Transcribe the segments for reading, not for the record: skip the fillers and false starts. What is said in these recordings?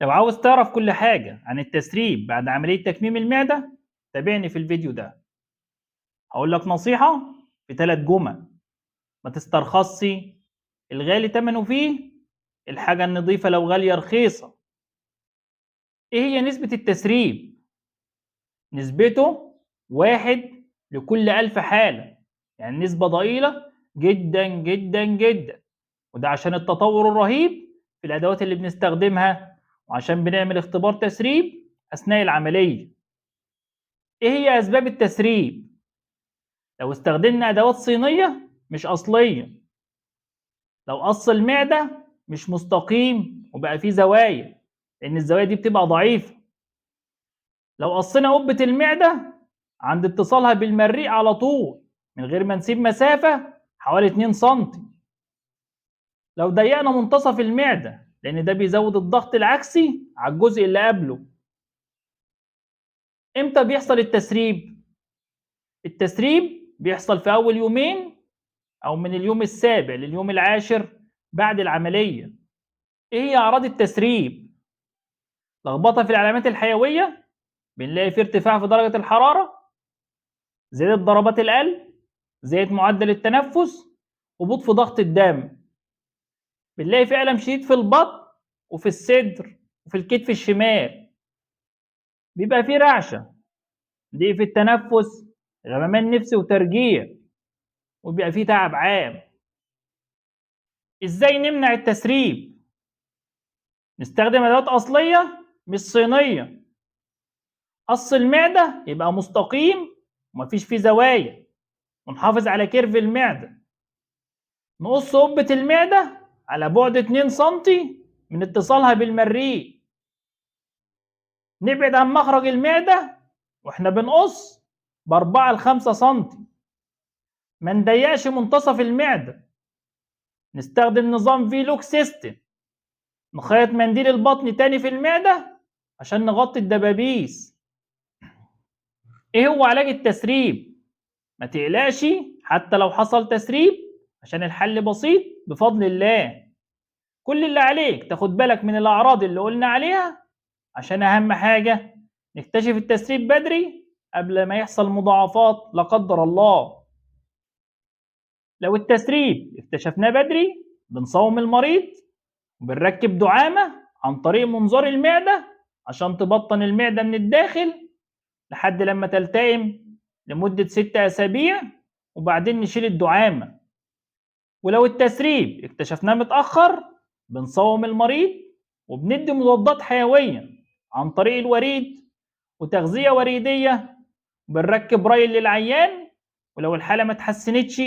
لو عاوز تعرف كل حاجة عن التسريب بعد عملية تكميم المعدة تابعني في الفيديو ده. هقول لك نصيحة في 3 جمل: ما تسترخصش، الغالي تمنه فيه، الحاجة النظيفة لو غالية رخيصة. ايه هي نسبة التسريب؟ نسبته 1 لكل 1000 حالة، يعني نسبة ضئيلة جدا جدا جدا، وده عشان التطور الرهيب في الأدوات اللي بنستخدمها، وعشان بنعمل اختبار تسريب أثناء العملية. ايه هي أسباب التسريب؟ لو استخدمنا أدوات صينية مش أصلية، لو قص المعدة مش مستقيم وبقى فيه زوايا، لأن الزوايا دي بتبقى ضعيفة، لو قصينا قبة المعدة عند اتصالها بالمريء على طول من غير ما نسيب مسافة حوالي 2 سنتي، لو ضيقنا منتصف المعدة لأن ده بيزود الضغط العكسي على الجزء اللي قبله. إمتى بيحصل التسريب؟ التسريب بيحصل في أول يومين أو من اليوم السابع لليوم العاشر بعد العملية. إيه هي أعراض التسريب؟ لخبطة في العلامات الحيوية، بنلاقي في ارتفاع في درجة الحرارة، زيادة ضربات القلب، زيادة معدل التنفس، هبوط في ضغط الدم، بنلاقي في ألم شديد في البطن وفي الصدر وفي الكتف الشمال، بيبقى في رعشة، ضيق في التنفس، غممان نفسي وترجيع، وبيبقى في تعب عام. ازاي نمنع التسريب؟ نستخدم ادوات اصليه مش صينيه، قص المعده يبقى مستقيم ومفيش فيه زوايا، ونحافظ على كيرف المعده، نقص قبه المعده على بعد 2 سنتي من اتصالها بالمريء، نبعد عن مخرج المعده واحنا بنقص ب4 ل 5 سنتي، ما نضيقش منتصف المعده، نستخدم نظام فيلوك سيستم، نخيط منديل البطن تاني في المعدة عشان نغطي الدبابيس. ايه هو علاج التسريب؟ ما تقلقش حتى لو حصل تسريب، عشان الحل بسيط بفضل الله. كل اللي عليك تاخد بالك من الأعراض اللي قلنا عليها، عشان أهم حاجة نكتشف التسريب بدري قبل ما يحصل مضاعفات لا قدر الله. لو التسريب اكتشفناه بدري بنصوم المريض وبنركب دعامة عن طريق منظار المعدة عشان تبطن المعدة من الداخل لحد لما تلتئم لمدة 6 أسابيع، وبعدين نشيل الدعامة. ولو التسريب اكتشفناه متأخر بنصوم المريض وبندي مضادات حيوية عن طريق الوريد وتغذية وريدية، وبنركب رايل للعيان. ولو الحالة ما اتحسنتش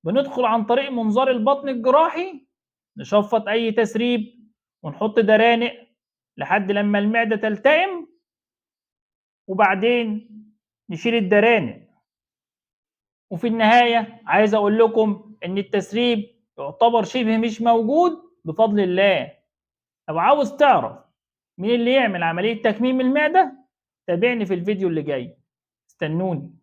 بندخل عن طريق منظار البطن الجراحي نشفط أي تسريب ونحط درانق لحد لما المعدة تلتئم، وبعدين نشيل الدرانق. وفي النهاية عايز أقول لكم إن التسريب يعتبر شبه مش موجود بفضل الله. لو عاوز تعرف مين اللي يعمل عملية تكميم المعدة تابعني في الفيديو اللي جاي، استنوني.